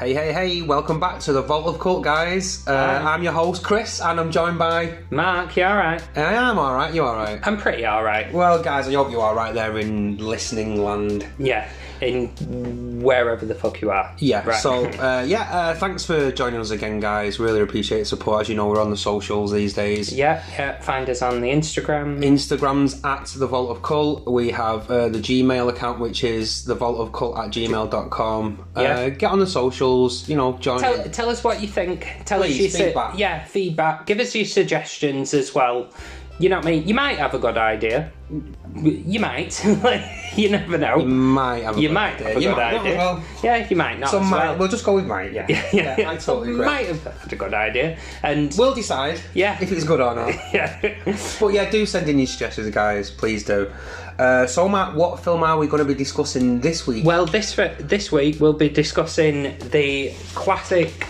Hey, welcome back to the Vault of Cult, guys. I'm your host, Chris, and I'm joined by... Mark, you alright? I am alright, you alright? I'm pretty alright. Well, guys, I hope you're alright there in listening land. Yeah, in wherever the fuck you are. Yeah, right. So, thanks for joining us again, guys. Really appreciate the support. As you know, we're on the socials these days. Yeah, find us on the Instagram. Instagram's at the Vault of Cult. We have the Gmail account, which is thevaultofcult@gmail.com. Get on the socials, join. Tell us what you think. Please, feedback. Feedback. Give us your suggestions as well. You know what I mean? You might have a good idea. You might. You never know. You might have a good idea. Well. Yeah, you might not. Some might. Well. We'll just go with might, yeah. I totally agree. Might have had a good idea. And we'll decide if it's good or not. Yeah. But yeah, do send in your suggestions, guys. Please do. So, Matt, what film are we going to be discussing this week? Well, this week we'll be discussing the classic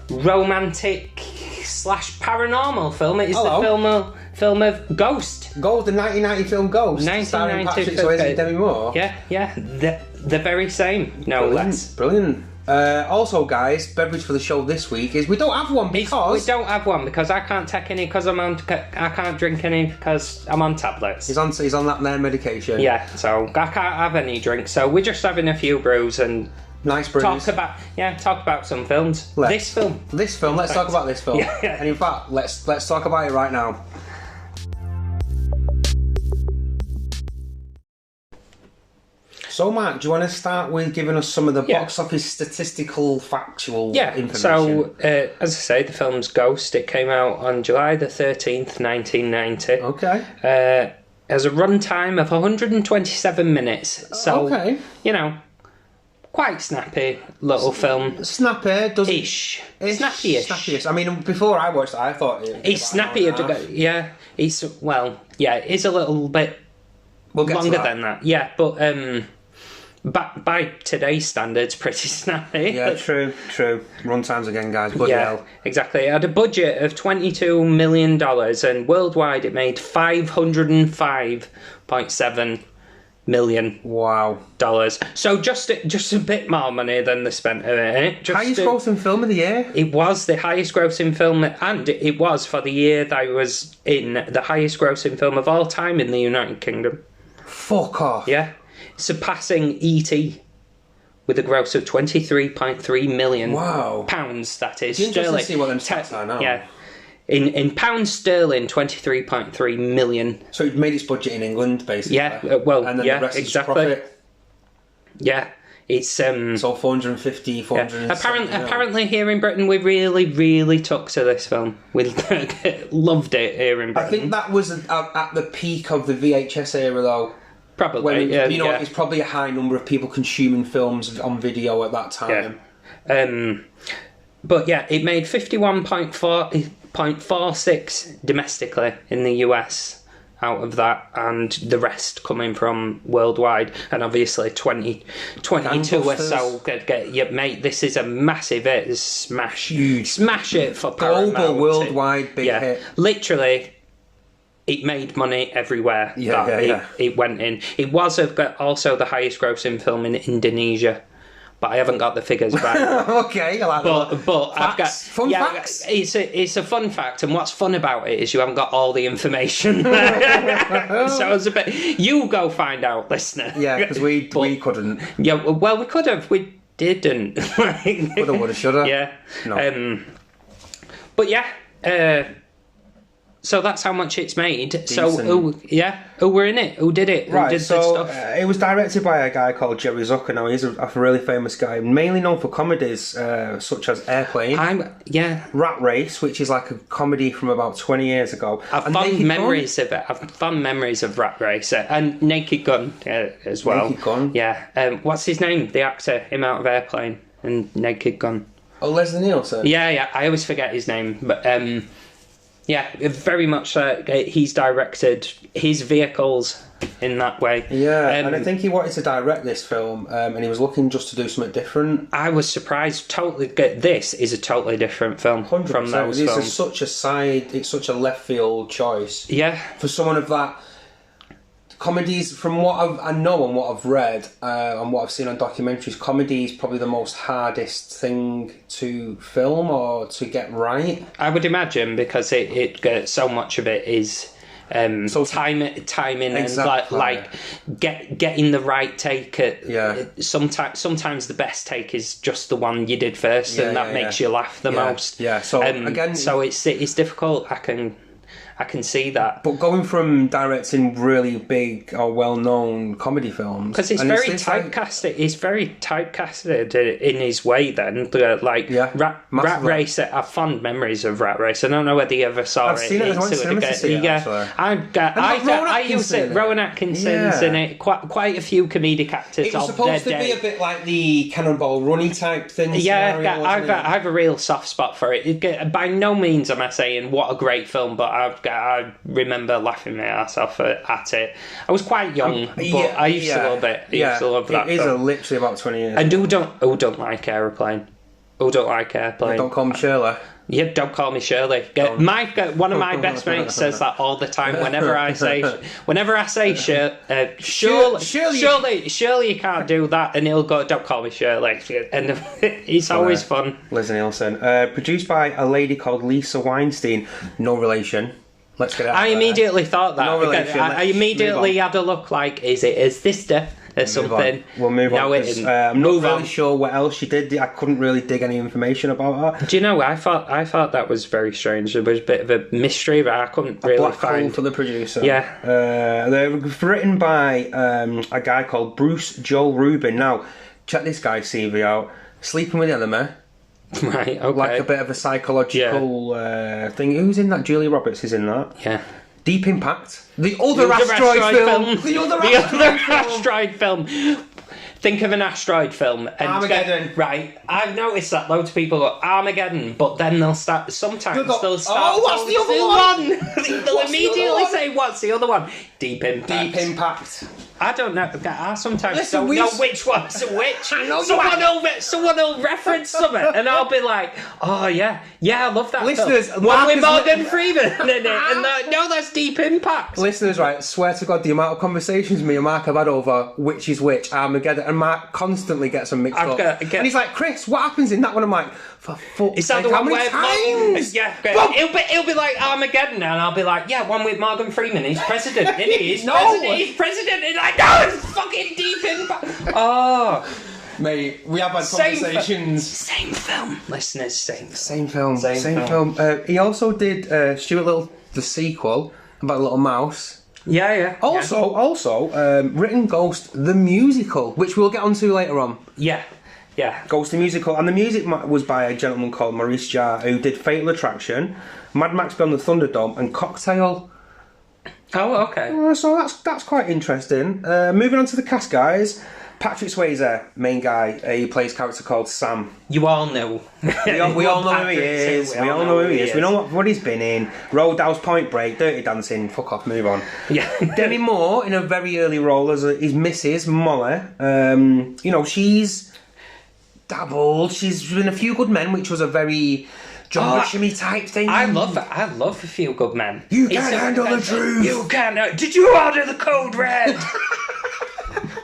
romantic / paranormal film. It is the film of Ghost. The 1990 film Ghost. 1990 Patrick Swayze and Demi Moore. Yeah. The very same. No less. Brilliant. Also, guys, beverage for the show this week is we don't have one because I can't take any because I can't drink any because I'm on tablets. He's on that there medication. Yeah, so I can't have any drinks. So we're just having a few brews and nice brews. Talk about some films. Let's talk about this film. Yeah. And in fact, let's talk about it right now. So, Mark, do you want to start with giving us some of the box office statistical, factual information? So, as I say, the film's Ghost. It came out on July the 13th, 1990. Okay. Has a runtime of 127 minutes. So, quite snappy little film. Snappy, doesn't... Ish. Snappy-ish. Snappiest. I mean, before I watched it, I thought... It's snappier to go... Yeah. It's a little bit longer than that. Yeah, but... by today's standards, pretty snappy. Yeah, true. Runtimes again, guys. Bloody hell. Exactly. It had a budget of $22 million, and worldwide it made $505.7 million. Wow. So just a bit more money than they spent on it. Highest grossing film of the year? It was the highest grossing film, and it was for the year that it was in the highest grossing film of all time in the United Kingdom. Fuck off. Yeah. Surpassing E.T. with a gross of 23.3 million pounds, that is. Sterling. To see what them stats are now. Yeah. In pounds sterling, 23.3 million. So it made its budget in England, basically. Yeah, and then the rest exactly. Is profit. Yeah. It's so 450, 460. Apparently here in Britain we really took to this film. We loved it here in Britain. I think that was at the peak of the VHS era, though. Probably, it's probably a high number of people consuming films on video at that time. Yeah. But yeah, it made 51.46 domestically in the US out of that, and the rest coming from worldwide, and obviously 22 or so. Mate, this is a massive hit. This is smash. Huge. Smash it for Paramount. Global, worldwide, big hit. Literally. It made money everywhere. It went in. It was also the highest grossing film in Indonesia, but I haven't got the figures right. Okay, I like that. But facts. I've got facts. It's a fun fact, and what's fun about it is you haven't got all the information. So it's a bit. You go find out, listener. Yeah, because we couldn't. Yeah, well, we could have. We didn't. Coulda, woulda, shoulda. Yeah. No. But yeah. So that's how much it's made. Decent. So, who were in it? Who did it? Who did the stuff? It was directed by a guy called Jerry Zucker. Now, he's a really famous guy, mainly known for comedies such as Airplane. Rat Race, which is like a comedy from about 20 years ago. I've fond memories of it. I've fond memories of Rat Race and Naked Gun as well. Naked Gun? Yeah. What's his name? The actor, him out of Airplane and Naked Gun. Oh, Leslie Nielsen? Yeah. I always forget his name, but... yeah, very much he's directed his vehicles in that way. Yeah, and I think he wanted to direct this film, and he was looking just to do something different. I was surprised. This is a totally different film 100%. From those films. It's such a left field choice. Yeah, for someone of that. comedies, from what I know and what I've read and what I've seen on documentaries, comedy is probably the most hardest thing to film or to get right. I would imagine, because so much of it is timing exactly. and getting the right take. Sometimes the best take is just the one you did first, and that makes you laugh the most. Yeah. So again, so it's difficult. I can see that. But going from directing really big or well-known comedy films, because it's very typecasted. He's very typecasted in his way. Then, Rat Race. I have fond memories of Rat Race. I don't know whether you ever saw it. I've seen it. I went to see it. I used it. Rowan Atkinson's in it. Quite a few comedic actors. It was supposed to be a bit like the Cannonball Runny type thing. Yeah, I have a real soft spot for it. By no means am I saying what a great film, but I remember laughing my ass off at it. I was quite young, but I used to love it. I used to love that. It is literally about 20 years. And who don't like Aeroplane? Who don't like Airplane? Don't call me Shirley. Yeah, don't call me Shirley. One of my best mates says that all the time. Whenever I say Shirley, you can't do that, and he'll go, don't call me Shirley, and it's always fun. Liz Nielsen, produced by a lady called Lisa Weinstein, no relation. Let's get it out I immediately thought that. No relation. I immediately had a look like, is it his sister or something? We'll move on. I'm not really sure what else she did. I couldn't really dig any information about her. Do you know? I thought that was very strange. There was a bit of a mystery, but I couldn't really find. For the producer. Yeah. They're written by a guy called Bruce Joel Rubin. Now, check this guy's CV out. Sleeping with the Enemy. Right, okay. Like a bit of a psychological thing. Who's in that? Julia Roberts is in that. Yeah. Deep Impact. The other asteroid film. The other asteroid film. Think of an asteroid film. And Armageddon. Right. I've noticed that loads of people go, Armageddon, but then they'll start... Sometimes they'll start... Oh, what's the other one? They'll immediately say, what's the other one? Deep Impact. Deep Impact. I don't know. I sometimes don't know which one's which. Someone will reference something, and I'll be like, "Oh yeah, I love that." Listeners, film. One with Morgan Freeman in it, and no, that's Deep Impact. Listeners, right? Swear to God, the amount of conversations me and Mark have had over which is which, Armageddon, and Mark constantly gets them mixed up. And he's like, "Chris, what happens in that one?" I'm like, "For fuck's sake, how many times?" He'll be like Armageddon, and I'll be like, "Yeah, one with Morgan Freeman. He's president, isn't he? He's president." And no, it's fucking Deep Impact. Oh, mate, we have had conversations. Same film, listeners. Same film. He also did Stuart Little, the sequel about a little mouse. Yeah. Also, written Ghost the musical, which we'll get onto later on. Yeah. Ghost the musical, and the music was by a gentleman called Maurice Jarre, who did Fatal Attraction, Mad Max Beyond the Thunderdome, and Cocktail. Oh, okay. So that's quite interesting. Moving on to the cast, guys. Patrick Swayze, main guy. He plays a character called Sam. You all know. we all know who he is. We all know who he is. We know what he's been in. Roadhouse, Point Break, Dirty Dancing. Fuck off, move on. Yeah. Demi Moore in a very early role as his Mrs. Molly. She's dabbled. She's been a Few Good Men, which was a very John Buscemi type thing. I love A Few Good Men. You can't handle the truth. You can't. Did you order the code red?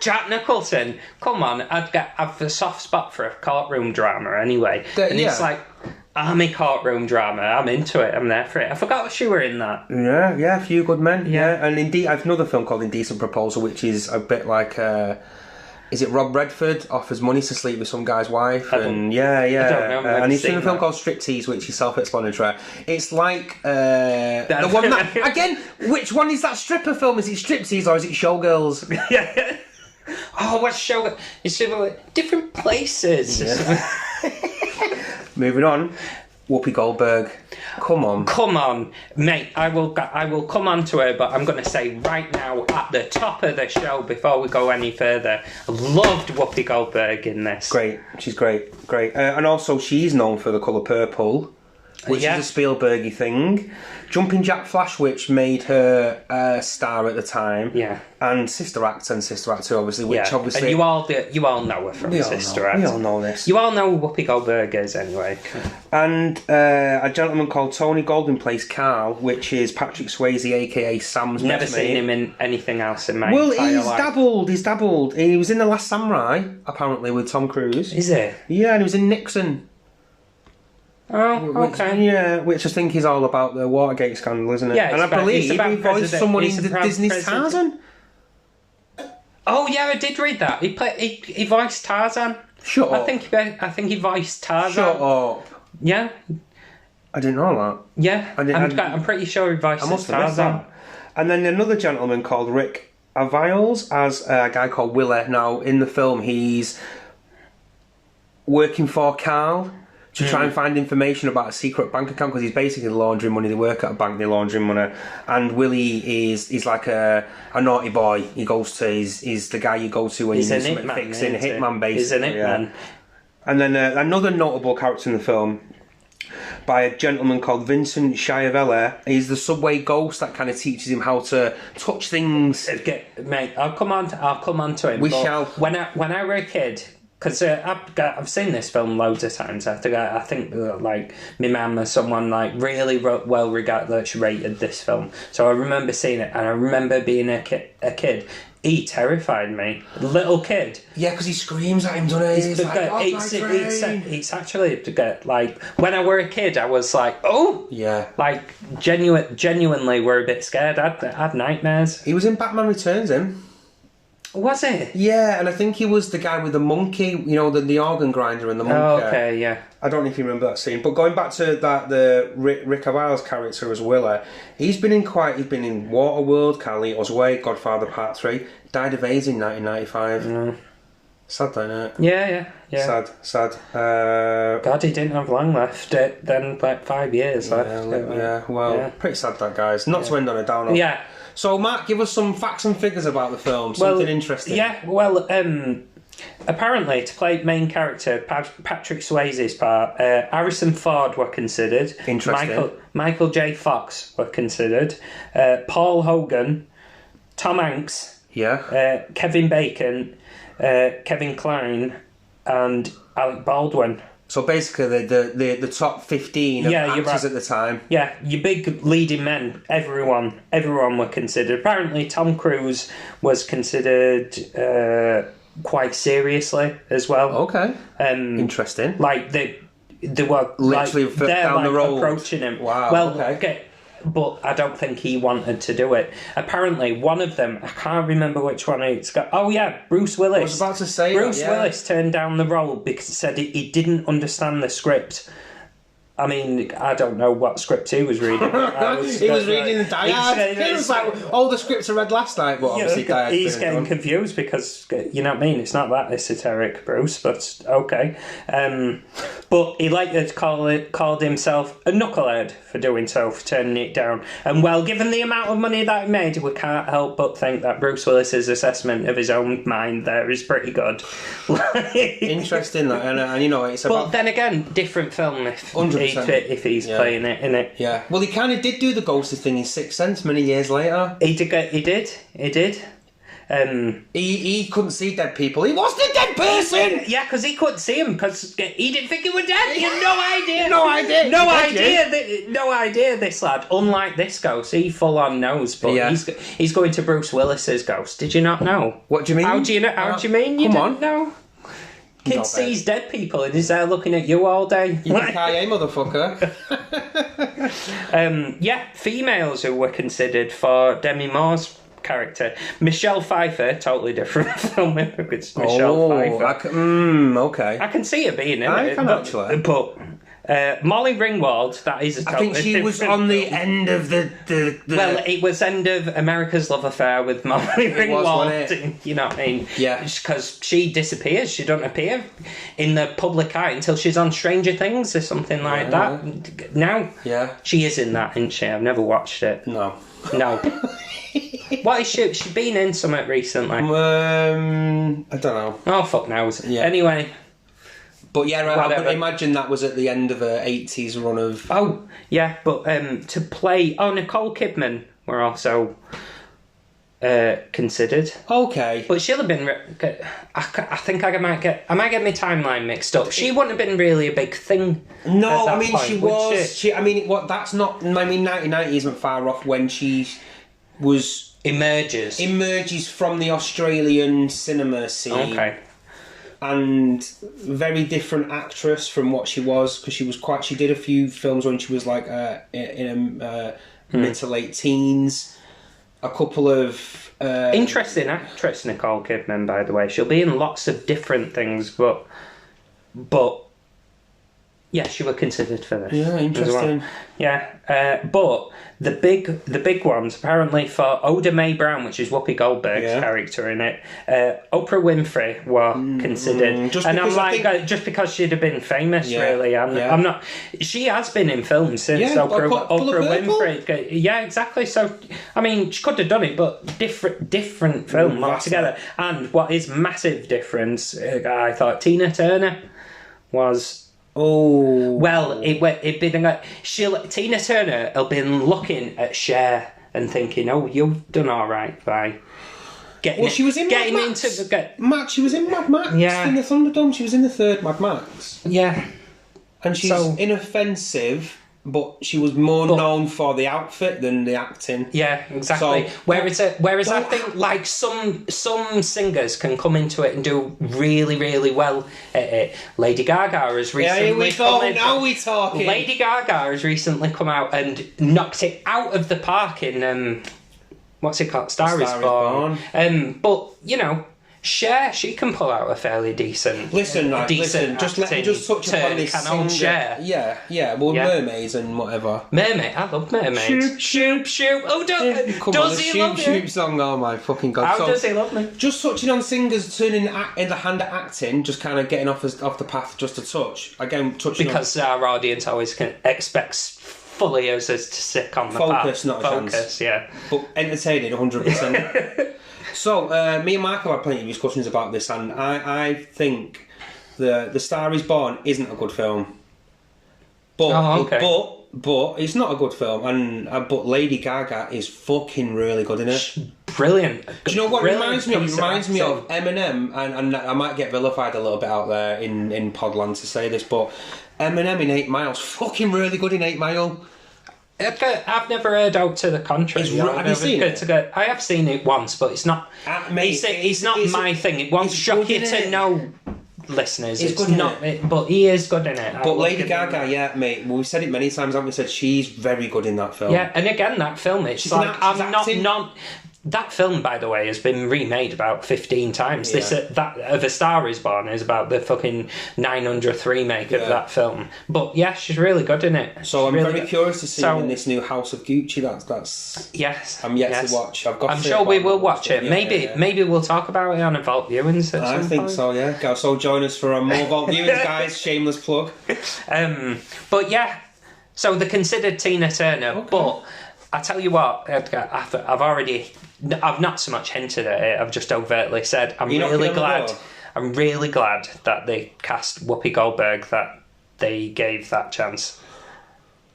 Jack Nicholson, come on, I've a soft spot for a courtroom drama anyway. It's like army courtroom drama. I'm into it. I'm there for it. I forgot she were in that. Yeah, A Few Good Men. Yeah, and indeed, I've another film called Indecent Proposal, which is a bit like. Is it Rob Redford offers money to sleep with some guy's wife? And I don't know. And he's in a film called Striptease, which is self-explanatory. It's like the one that again. Which one is that stripper film? Is it Striptease or is it Showgirls? Yeah. Oh, what's Showgirls? It's different places. Yeah. Moving on. Whoopi Goldberg. Come on, mate. I will come on to her, but I'm going to say right now at the top of the show before we go any further, I loved Whoopi Goldberg in this. Great, she's great. And also she's known for The Colour Purple. which is a Spielbergy thing. Jumping Jack Flash, which made her a star at the time. Yeah. And Sister Act and Sister Act 2, obviously, which obviously... And you all know her from Sister Act. We all know this. You all know Whoopi Goldberg is, anyway. And a gentleman called Tony Goldwyn plays Carl, which is Patrick Swayze, a.k.a. Sam's Never best mate. seen him in anything else in my entire life. He's dabbled. He was in The Last Samurai, apparently, with Tom Cruise. Is he? Yeah, and he was in Nixon. Oh, okay. Which I think is all about the Watergate scandal, isn't it? Yeah, and I believe he voiced someone in Disney's Tarzan. Oh yeah, I did read that. He voiced Tarzan. Shut up. I think he voiced Tarzan. Shut up. Yeah. I didn't know that. Yeah, I'm pretty sure he voiced Tarzan. And then another gentleman called Rick Aviles as a guy called Willer. Now, in the film, he's working for Carl to try and find information about a secret bank account, because he's basically laundering money. They work at a bank, they're laundering money. And Willie is like a naughty boy. He goes to, he's the guy you go to when you need something fixing. A hitman, basically. He's an hitman. Yeah. And then another notable character in the film, by a gentleman called Vincent Schiavella. He's the subway ghost that kind of teaches him how to touch things. Mate, I'll come on to him. We shall. When I were a kid, because I've seen this film loads of times. I think like my mum or someone like really well regarded that she rated this film. So I remember seeing it, and I remember being a kid. He terrified me, little kid. Yeah, because he screams at him, doesn't he? It's actually to get like when I were a kid, I was like, oh yeah, like genuinely were a bit scared. I'd had nightmares. He was in Batman Returns, him. Was it? Yeah, and I think he was the guy with the monkey, you know, the organ grinder and the monkey. Oh, okay, yeah. I don't know if you remember that scene. But going back to that, the Rick Aviles character as Willer, he's been in Waterworld, Carlito's Way, Godfather Part 3. Died of AIDS in 1995. Mm. Sad, isn't it? Yeah. Sad. God, he didn't have long left. Then like 5 years left. Pretty sad that, guys. Not to end on a downer. Yeah. So, Mark, give us some facts and figures about the film. Something interesting. Yeah, well, apparently, to play main character, Patrick Swayze's part, Harrison Ford were considered. Interesting. Michael J. Fox were considered. Paul Hogan, Tom Hanks, Kevin Bacon, Kevin Kline, and Alec Baldwin. So basically, the top 15 of actors at the time. Yeah, your big leading men, everyone were considered. Apparently, Tom Cruise was considered quite seriously as well. Okay, interesting. Like they were literally down the road approaching him. Wow. Well, okay. But I don't think he wanted to do it. Apparently, one of them, I can't remember which one it's got. Oh yeah, Bruce Willis. I was about to say Bruce Willis turned down the role because he said he didn't understand the script. I mean, I don't know what script he was reading. He was reading the Die Hard. He was like, the scripts I read last night, but obviously he's getting confused because, you know what I mean, it's not that esoteric, Bruce, but okay. But he later called himself a knucklehead for doing so, for turning it down. And well, given the amount of money that he made, we can't help but think that Bruce Willis's assessment of his own mind there is pretty good. Interesting, and you know, it's about... But then again, different film if he's playing it, innit? Yeah. Well, he kind of did do the ghosty thing in Sixth Sense many years later. He did. He couldn't see dead people. He was the dead person! Yeah, because he couldn't see him, because he didn't think he was dead. He had no idea. No idea, this lad. Unlike this ghost, he full on knows, but he's going to Bruce Willis's ghost. Did you not know? What do you mean? How do you know? How do you mean you didn't know? Kid sees dead people and is there looking at you all day. Yippee-ki-yay, motherfucker. Females who were considered for Demi Moore's character. Michelle Pfeiffer, totally different film. It's Michelle Pfeiffer. Okay. I can see her being in it. Actually. But Molly Ringwald, that is a totally I think she was on the end of the... Well, it was end of America's Love Affair with Molly Ringwald. You know what I mean? Yeah. Because she disappears. She don't appear in the public eye until she's on Stranger Things or something like that. Now, she is in that, isn't she? I've never watched it. No. What is she? She's been in something recently. I don't know. Oh, fuck knows. Yeah. Anyway... But yeah, I would imagine that was at the end of a 80s run of... Oh, yeah, but to play... Oh, Nicole Kidman were also considered. Okay. But she'll have been... I think I might get my timeline mixed up. She wouldn't have been really a big thing. No, at that point, she was... that's not... 1990 isn't far off when she was... Emerges from the Australian cinema scene. Okay. And very different actress from what she was, because she did a few films when she was like in mid to late teens. A couple of... Interesting actress, Nicole Kidman, by the way. She'll be in lots of different things, but yeah, she was considered for this. Yeah, interesting. Well. Yeah, but the big ones apparently for Oda Mae Brown, which is Whoopi Goldberg's character in it. Oprah Winfrey were considered, and I'm like, just because she'd have been famous, really. I'm not. She has been in films since Oprah Winfrey. Yeah, exactly. So I mean, she could have done it, but different film altogether. And what is massive difference? I thought Tina Turner was. Oh well, it'd been Tina Turner have been looking at Cher and thinking, "Oh, you've done all right by getting." Well, she was in getting Mad Max. Max. She was in Mad Max. Yeah. In the Thunderdome. She was in the third Mad Max. Yeah, and she's inoffensive. But she was more known for the outfit than the acting. Yeah, exactly. So, whereas I think like some singers can come into it and do really, really well at it. Lady Gaga has recently here we go. Now we're talking. Lady Gaga has recently come out and knocked it out of the park in what's it called? Star is Born. But you know, Cher, she can pull out a fairly decent. Listen, just let me just touch upon this singer. Cher. Yeah. Well, mermaids and whatever. Mermaid, I love mermaids. Shoop. Oh, does he love me? Shoop song. Oh my fucking god! How does he love me? Just touching on singers turning in the hand at acting, just kind of getting off the path just a touch. Again, touching because our audience always expects fully us to stick on the focus, path. Not a chance. Yeah. But entertaining, 100%. So, me and Mark have had plenty of discussions about this, and I think the Star is Born isn't a good film. But it's not a good film, and but Lady Gaga is fucking really good in it. Brilliant. Do you know what it reminds me of? It reminds me of Eminem, and I might get vilified a little bit out there in Podland to say this, but Eminem in 8 Mile's fucking really good in 8 Mile. I've never heard out to the contrary. Have you seen it? I have seen it once, but it's not. It's not my thing. It won't shock you to know, listeners. It's not. But he is good in it. But Lady Gaga, mate. Well, we've said it many times. Haven't we? Said she's very good in that film. Yeah, and again, that film. It's like I'm not. That film, by the way, has been remade about 15 times. Yeah. That of A Star Is Born is about the fucking 900th remake of that film. But yeah, she's really good in it. So I'm really very curious to see in this new House of Gucci. That's yes. I'm yet to watch. I'm sure we will watch it. Maybe we'll talk about it on a Vault Viewings. I think so. Yeah. So join us for more Vault Viewings, guys. Shameless plug. But yeah, so the considered Tina Turner, but. I tell you what, Edgar, I've not so much hinted at it, I've just overtly said, I'm really glad that they cast Whoopi Goldberg, that they gave that chance.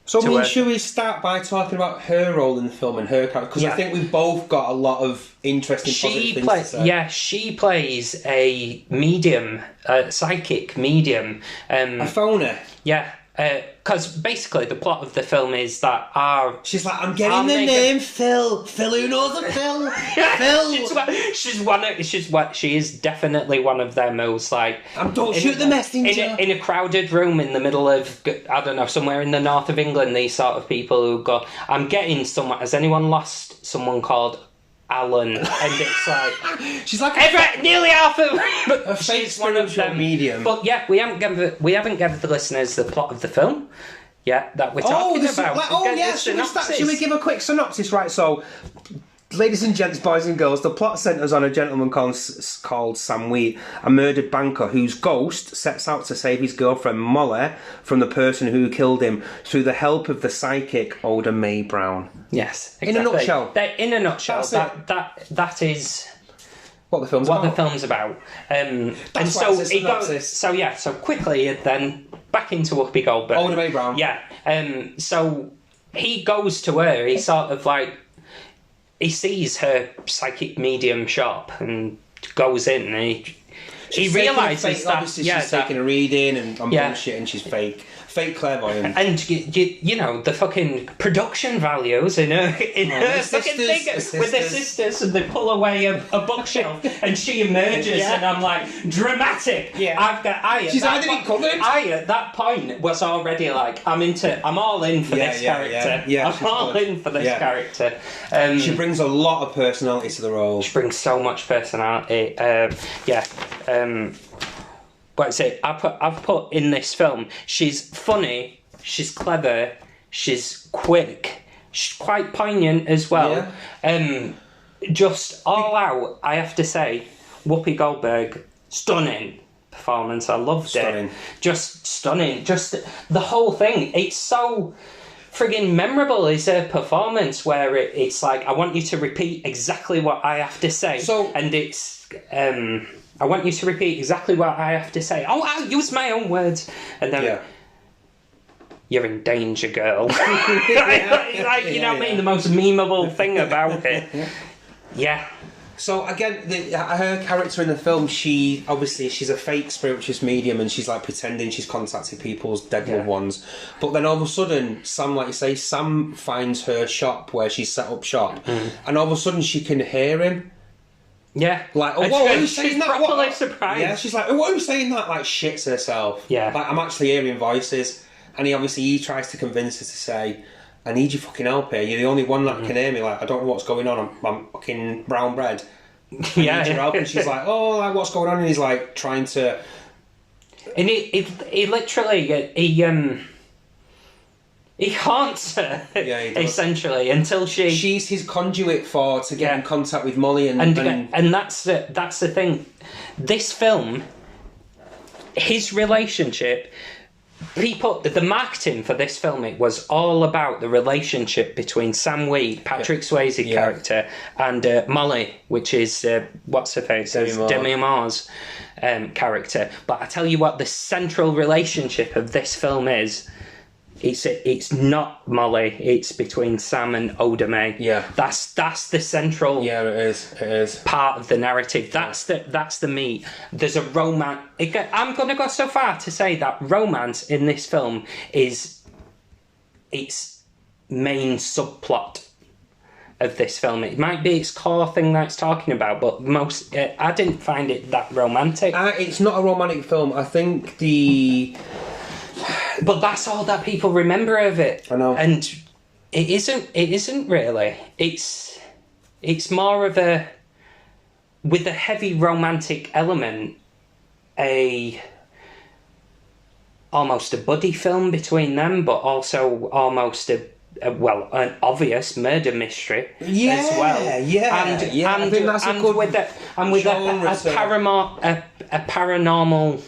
So, should we start by talking about her role in the film and her character? Because I think we've both got a lot of interesting positive things to say. Yeah, she plays a medium, a psychic medium. A phoner. Yeah. Because basically the plot of the film is that she's like, I'm getting the name Phil. Phil, who knows a Phil? Phil. She is definitely one of them who's like, don't shoot the messenger. In a crowded room in the middle of, I don't know, somewhere in the north of England, these sort of people who go, I'm getting someone. Has anyone lost someone called Alan? And it's like she's like nearly half of a fake spiritual medium. But yeah, we haven't given the listeners the plot of the film yet that we're talking about. Should we give a quick synopsis? Right, so ladies and gents, boys and girls, the plot centres on a gentleman called Sam Wheat, a murdered banker whose ghost sets out to save his girlfriend Molly from the person who killed him through the help of the psychic Oda Mae Brown. Yes, exactly. In a nutshell. That is... what the film's about. And so he goes. So quickly then back into Whoopi Goldberg. Old May Brown. Yeah. So he goes to her. He sort of like he sees her psychic medium shop and goes in and he realises that she's taking a reading and bullshit and she's fake clairvoyant. And you know the fucking production values in her fucking thing with the sisters, and they pull away a bookshelf and she emerges and I'm like, dramatic. Yeah. I at that point was already like, I'm all in for this character. I'm all in for this character. She brings a lot of personality to the role. She brings so much personality. But I've put in this film, she's funny, she's clever, she's quick, she's quite poignant as well. Just all out, I have to say, Whoopi Goldberg, stunning performance. I loved it. Just stunning. Just the whole thing. It's so friggin' memorable, is her performance, where it's like, I want you to repeat exactly what I have to say. And it's... I want you to repeat exactly what I have to say. Oh, I'll use my own words. And then, you're in danger, girl. You know what I mean? The most memeable thing about it. Yeah. So, again, her character in the film, she's a fake spiritualist medium and she's like pretending she's contacted people's dead loved ones. But then all of a sudden, Sam, like you say, Sam finds her shop where she's set up shop. And all of a sudden she can hear him. Yeah. Like, oh, whoa, who's saying that? She's properly surprised. Yeah, she's like, oh, who's saying that? Like, shits herself. Yeah. Like, I'm actually hearing voices. And he tries to convince her to say, I need your fucking help here. You're the only one that can hear me. Like, I don't know what's going on. I'm fucking brown bread. I need your help. And she's like, oh, like, what's going on? And he's like, trying to... And he literally... He haunts her, essentially, until she's his conduit to get in contact with Molly, and that's the thing. This film, his relationship, the marketing for this film, it was all about the relationship between Sam Weed, Patrick Swayze character, and Molly, which is what's her face, Demi Moore's character. But I tell you what, the central relationship of this film is. It's not Molly. It's between Sam and Oda Mae. Yeah, that's the central. Yeah, it is part of the narrative. That's the meat. There's a romance. I'm going to go so far to say that romance in this film is its main subplot of this film. It might be its core thing that it's talking about, but I didn't find it that romantic. It's not a romantic film. I think But that's all that people remember of it. I know. And it isn't really. It's more of with a heavy romantic element, almost a buddy film between them, but also almost an obvious murder mystery as well. Yeah, I think that's a good with a paranormal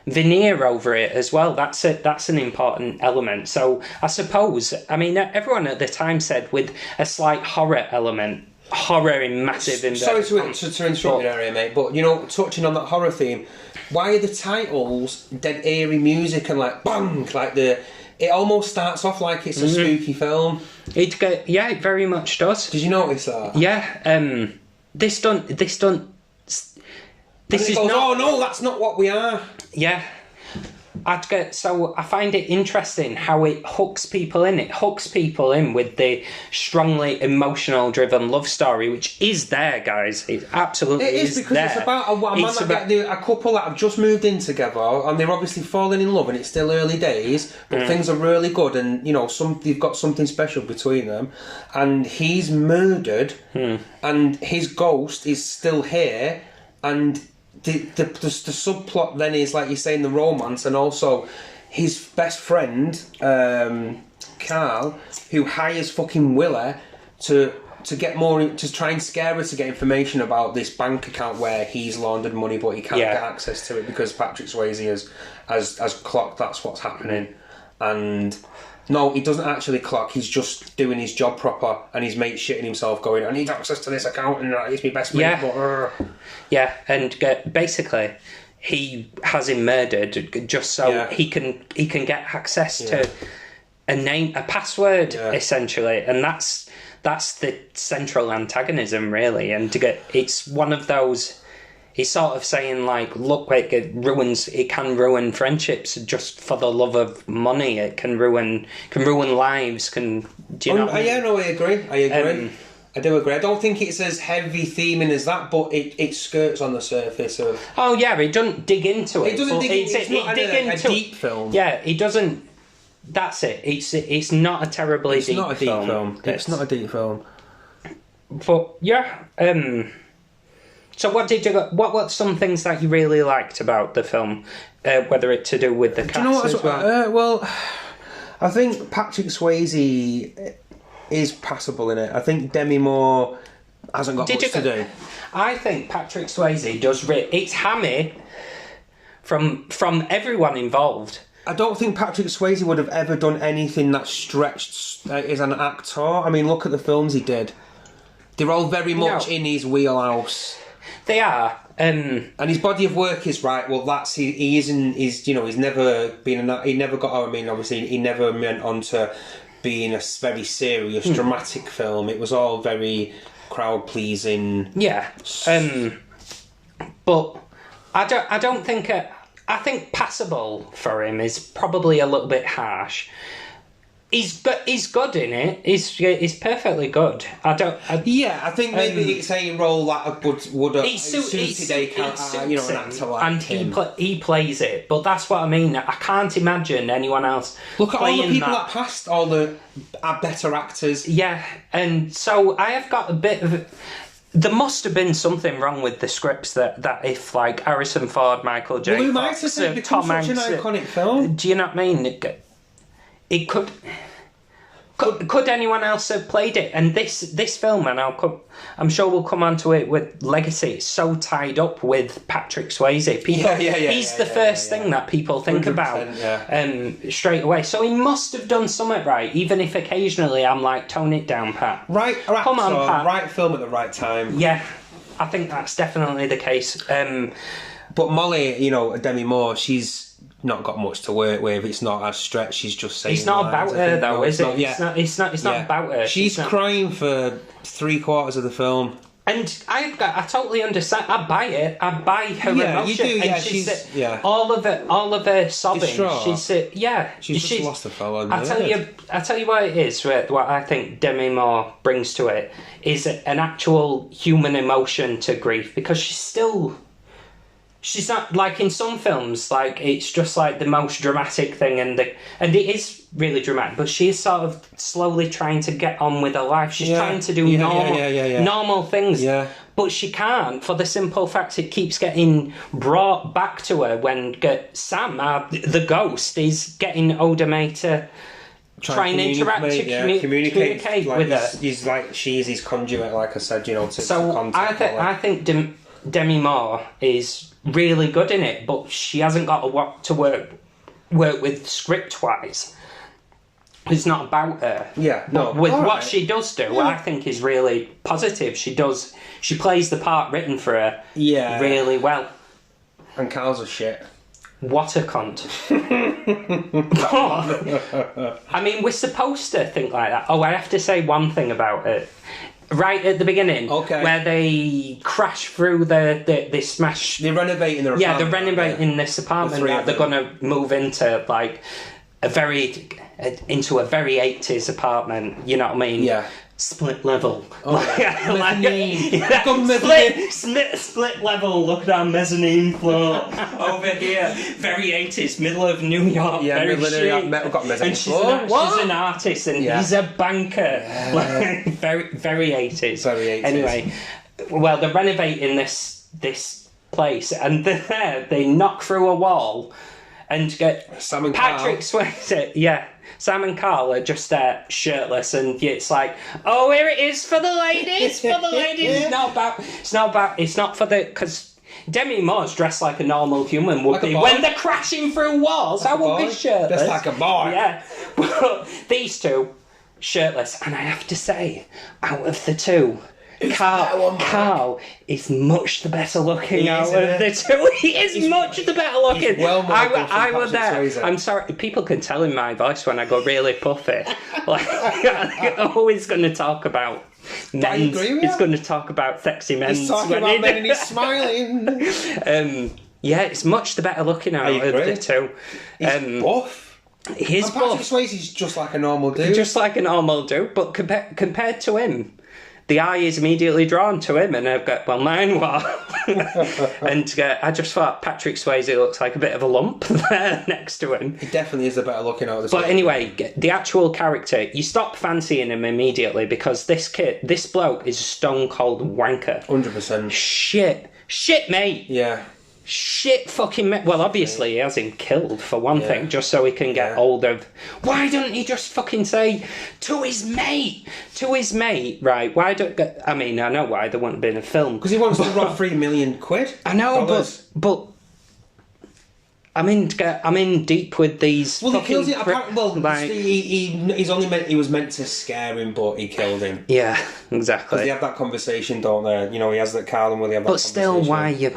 veneer over it as well. That's an important element. So I suppose, everyone at the time said with a slight horror element, horror in massive... Sorry to interrupt you there, mate, but, touching on that horror theme, why are the titles dead eerie music and like bang, like it almost starts off like it's a spooky film. It very much does. Did you notice that? Yeah. This is goes, not... oh no, that's not what we are. Yeah. So I find it interesting how it hooks people in. It hooks people in with the strongly emotional driven love story, which is there, guys. It absolutely is because there. It's about a couple that have just moved in together and they're obviously falling in love and it's still early days, but things are really good and, they've got something special between them, and he's murdered and his ghost is still here, and the subplot then is, like you're saying, the romance, and also his best friend Carl, who hires fucking Willa to get more, to try and scare her to get information about this bank account where he's laundered money but he can't get access to it because Patrick Swayze has clocked that's what's happening. And No, he doesn't actually clock. He's just doing his job proper, and his mate's shitting himself, going, "I need access to this account, and it's my best mate." Yeah, and basically, he has him murdered just so he can get access to a password, essentially, and that's the central antagonism, really. And it's one of those. He's sort of saying, like, look, it can ruin friendships just for the love of money. It can ruin lives. Do you know? Yeah, no, I agree. I do agree. I don't think it's as heavy theming as that, but it skirts on the surface of. Oh yeah, he doesn't dig into it. It doesn't dig into it. It's not a deep film. Yeah, he doesn't. That's it. It's not a terribly deep film. It's not a deep film. It's not a deep film. But yeah. So what were some things that you really liked about the film, whether it's to do with the cast as well? Well, I think Patrick Swayze is passable in it. I think Demi Moore hasn't got much to do. I think Patrick Swayze does. It's hammy from everyone involved. I don't think Patrick Swayze would have ever done anything that stretched as an actor. I mean, look at the films he did. They're all very much in his wheelhouse. They are, and his body of work is right. Well, that's he isn't. He's never been. He never got. I mean, obviously, he never went on to being a very serious, dramatic film. It was all very crowd pleasing. Yeah, but I don't think. I think passable for him is probably a little bit harsh. He's good in it. He's perfectly good. I think maybe it's a role that would have suited an actor like him. He plays it, but that's what I mean. I can't imagine anyone else. Look at all the people that passed, all the better actors. Yeah, and so I have got a bit of. There must have been something wrong with the scripts that if like Harrison Ford, Michael J. Fox, Tom Hanks, such an iconic film. Do you know what I mean? It could anyone else have played it? And this film, and I'm sure we'll come onto it with Legacy. It's so tied up with Patrick Swayze. He's the first thing that people think about straight away. So he must have done something right, even if occasionally I'm like, tone it down, Pat. Right, come on, Pat. Right film at the right time. Yeah, I think that's definitely the case. But Molly, Demi Moore, she's not got much to work with. It's not as stretched. She's just saying. It's not about her, though, is it? It's not about her. She's crying for 3/4 of the film. And I totally understand. I buy it. I buy her emotion. You do. Yeah, and she's all of her sobbing. She's just lost the fellow. I tell you what it is. What I think Demi Moore brings to it is an actual human emotion to grief, because she's not like in some films, like it's just like the most dramatic thing, and it is really dramatic, but she is sort of slowly trying to get on with her life. She's trying to do normal things, but she can't, for the simple fact it keeps getting brought back to her when Sam, the ghost, is getting Oda to try and interact, communicate with her. He's like, she is his conduit, like I said, to contact. I think Demi Moore is really good in it, but she hasn't got a lot to work with script-wise. It's not about her. Yeah, no. With what she does do, I think is really positive. She plays the part written for her really well. And Carl's a shit. What a cunt. I mean, we're supposed to think like that. Oh, I have to say one thing about it. Right at the beginning, where they crash through they smash. They're renovating their apartment. Yeah, they're renovating this apartment that they're going to move into, like a very 80s apartment. You know what I mean? Yeah. Split level. Split level. Look at that mezzanine floor over here. Very 80s, middle of New York. Yeah, very chic. Got mezzanine floor. She's an artist, and he's a banker. Yeah. Very, very 80s. Very 80s. Anyway, well, they're renovating this place, and they knock through a wall and get Sam and Patrick Swayze. Yeah. Sam and Carl are just shirtless, and it's like, oh, here it is for the ladies, It's not for the, because Demi Moore's dressed like a normal human would be when they're crashing through walls. I won't be shirtless. Just like a boy. Yeah, But these two, shirtless, and I have to say, out of the two, Carl is much the better looking out of the two. He is much the better looking. Well, I was there. Swayze. I'm sorry, people can tell in my voice when I go really puffy. Like, I'm always going to talk about men's. He's going to talk about sexy men. He's talking about men and he's smiling. Yeah, it's much the better looking out of the two. He's buff. He's Patrick Swayze's just like a normal dude. Just like a normal dude, but compared to him, the eye is immediately drawn to him, and I've got, well, mine was. And I just thought Patrick Swayze looks like a bit of a lump there next to him. He definitely is a better looking out of the But anyway, the actual character, you stop fancying him immediately because this bloke is a stone cold wanker. 100%. Shit, mate. Yeah. Shit fucking well, obviously he has him killed for one thing, just so he can get hold of. Why don't he just fucking say to his mate, right? Why don't I mean, I know why there wouldn't have been a film, because he wants to rob £3 million. I know, but I'm in deep with these. Well, he kills it. He was meant to scare him, but he killed him. Yeah, exactly. Because they have that conversation, don't they? You know, he has that Carl and Willie have that conversation. But still, why you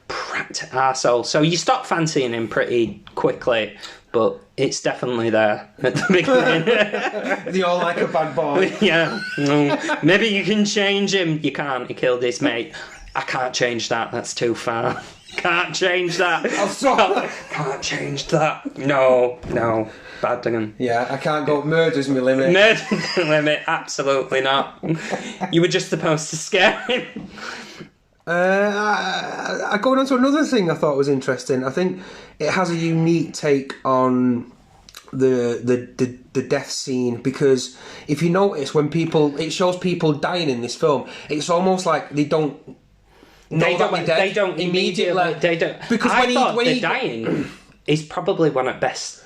prat arsehole? So you stop fancying him pretty quickly, but it's definitely there at the beginning. They all like a bad boy. Yeah. Maybe you can change him. You can't. He killed his mate. I can't change that. That's too far. Can't change that. Can't change that. No. Bad thing. Yeah, I can't go. Murder's my limit. Murder's my limit. Absolutely not. You were just supposed to scare him. I going on to another thing I thought was interesting. I think it has a unique take on the death scene, because if you notice, when it shows people dying in this film, it's almost like they don't immediately. They don't. Because when he dying is probably one of best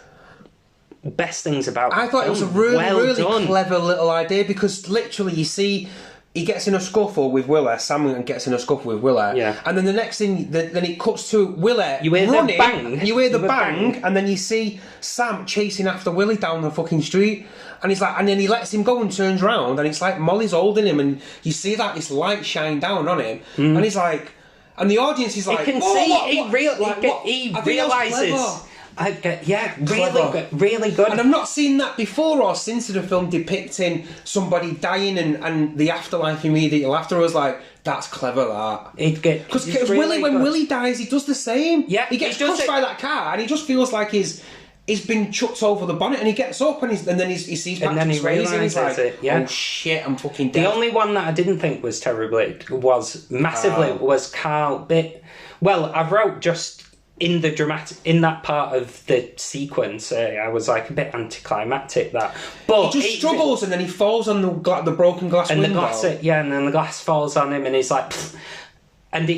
things about. I thought it was a really clever little idea, because literally you see. He gets in a scuffle with Willa. Sam gets in a scuffle with Willa. Yeah. And then the next thing, then it cuts to Willa running. You hear the bang, and then you see Sam chasing after Willie down the fucking street. And he's like, and then he lets him go and turns around, and it's like Molly's holding him, and you see that this light shine down on him, and he's like, and the audience is like, he can see, he realises. Really good. And I've not seen that before or since in a film depicting somebody dying and the afterlife immediately after. I was like, that's clever, that. Because really when Willie dies, he does the same. Yeah, he gets crushed by that car, and he just feels like he's been chucked over the bonnet, and he gets up and then he sees Patrick Swayze, and he's like, oh shit, I'm fucking dead. The only one that I didn't think was was Carl. Well, I wrote just in that part of the sequence, I was like a bit anticlimactic that. But he just struggles, and then he falls on the broken glass window. And then the glass falls on him, and he's like, pfft, and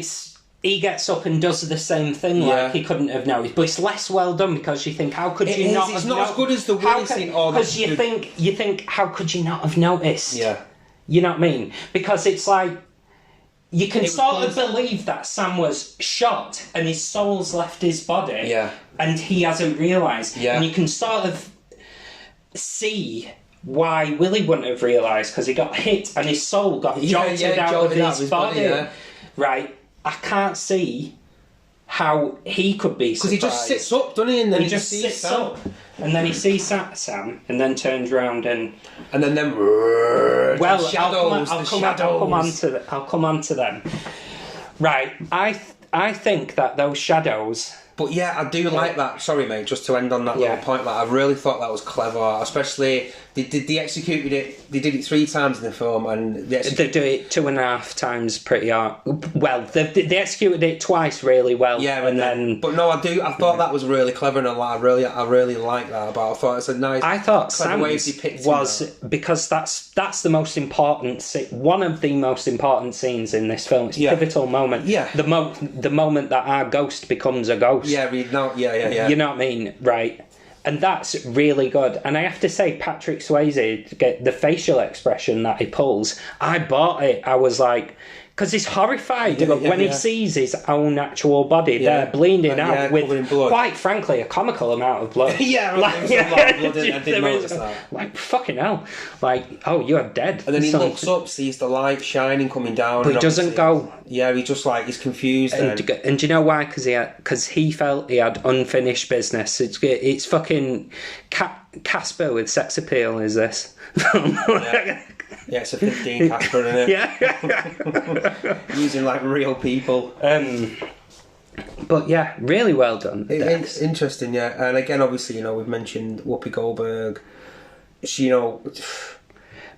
he gets up and does the same thing, like he couldn't have noticed. But it's less well done, because you think, how could you not? It's not as good as the Willie scene. Because you think, how could you not have noticed? Yeah, you know what I mean? Because it's like, you can sort of believe that Sam was shot and his soul's left his body, and he hasn't realised. And you can sort of see why Willie wouldn't have realised, because he got hit and his soul got jolted out of his body. Right? I can't see how he could be surprised. Because he just sits up, doesn't he? And then he just sits up. And then he sees Sam, and then turns around and then well, shadows, I'll come on to them. Right, I think that those shadows. But yeah, I do like that. Sorry, mate. Just to end on that little point, like I really thought that was clever. Especially they executed it. They did it 3 times in the film, and they do it 2.5 times pretty hard. Well, they executed it twice really well. Yeah, and then. But no, I thought that was really clever, and I really like that. But I thought it's a nice. I thought Sam's was because that's the most important. One of the most important scenes in this film. It's a pivotal moment. Yeah. The moment that our ghost becomes a ghost. Yeah, You know what I mean, right? And that's really good. And I have to say, Patrick Swayze, get the facial expression that he pulls. I bought it. I was like, because he's horrified when he sees his own actual body there bleeding out with, quite frankly, a comical amount of blood. Like, fucking hell. Like, oh, you're dead. And then he looks up, sees the light shining coming down. But he doesn't go. Yeah, he just like, he's confused. And do you know why? Because he felt he had unfinished business. It's fucking Casper with sex appeal, is this? Yeah, it's a 15 Casper, isn't it? Yeah. Using like real people. But yeah, really well done. It's interesting, yeah. And again, obviously, we've mentioned Whoopi Goldberg. She,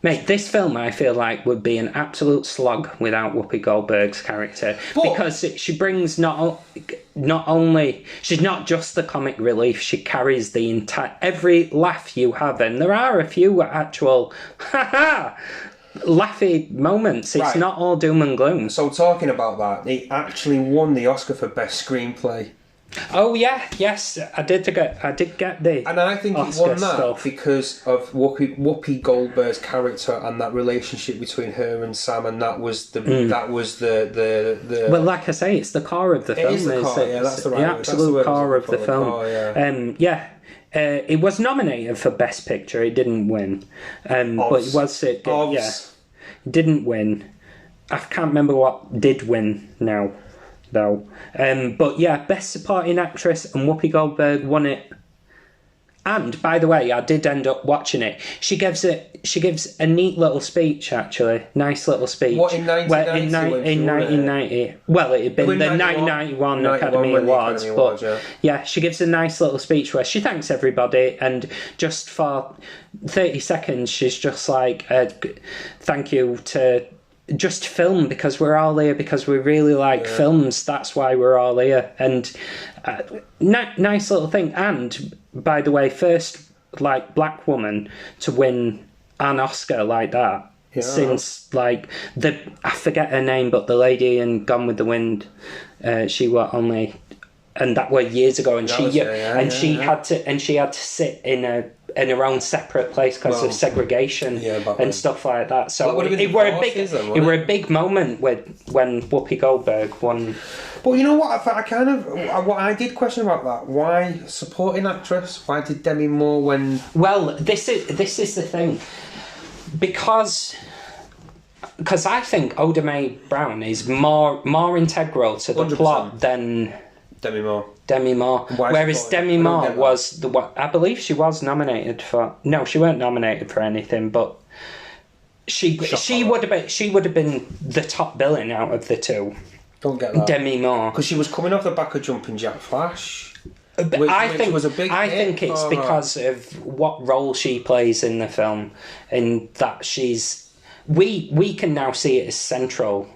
Mate, this film I feel like would be an absolute slog without Whoopi Goldberg's character, because she brings not only, she's not just the comic relief, she carries the entire, every laugh you have, and there are a few actual laughy moments. It's not all doom and gloom. So talking about that, he actually won the Oscar for Best Screenplay. Oh yeah, yes, I did get the. And I think Oscar he won that stuff because of Whoopi Goldberg's character and that relationship between her and Sam, and that was the Well, like I say, it's the core of the film. It is the core, that's the right word. Absolute core of the film. Core, it was nominated for Best Picture. It didn't win, but it was it didn't win. I can't remember what did win now, though. But yeah, Best Supporting Actress, and Whoopi Goldberg won it. And by the way, I did end up watching it. She gives a neat little speech, actually. Nice little speech. What, in 1990? In 1990. Well, it had been the 1991 Academy Awards. But yeah, she gives a nice little speech where she thanks everybody, and just for 30 seconds, she's just like, thank you to just film, because we're all here because we really like films. That's why we're all here. And nice little thing. And by the way, first like black woman to win an Oscar like that since like I forget her name, but the lady in Gone with the Wind, she were only, and that were years ago, and she had to sit in her own separate place because of segregation and stuff like that. So it were a big moment when Whoopi Goldberg won. But you know what? What I did question about that. Why supporting actress? Why did Demi Moore win? Well, this is the thing, because I think Oda Mae Brown is more integral to the 100%. Plot than Demi Moore. Whereas Demi Moore was the one. I believe she was nominated for. No, she weren't nominated for anything, but she would have been the top billing out of the two. Don't get that. Demi Moore, because she was coming off the back of Jumping Jack Flash. I think it's hit, because of what role she plays in the film, and that she's. We can now see it as central,